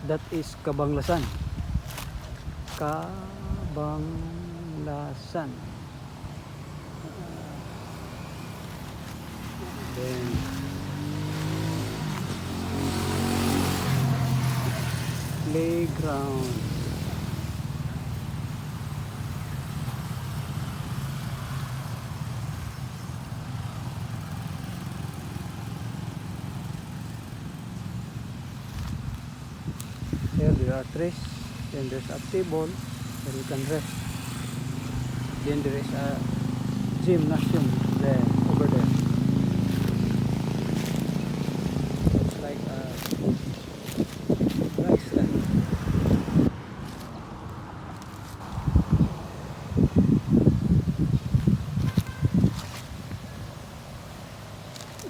That is Cabanglasan. Cabanglasan. Then playground. Here there are trees. Then there's a table where you can rest. Then there is a gymnasium there, over there. It's like a grassland.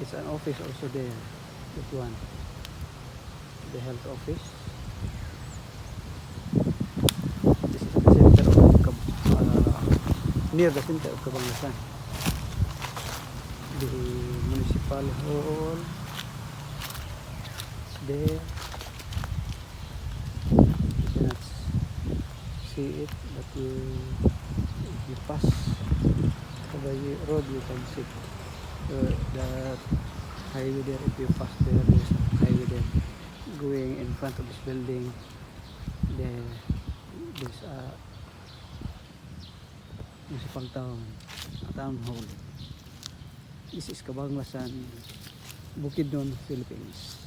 It's an office also there. That one, the health office. This is the center of near the center of Cabanglasan. The municipal hall is there. You cannot see it, but if you pass the road, you can see the highway there. If you pass there, there's a highway there going in front of this building. There's a municipal town hall. This is Cabanglasan, Bukidnon, Philippines.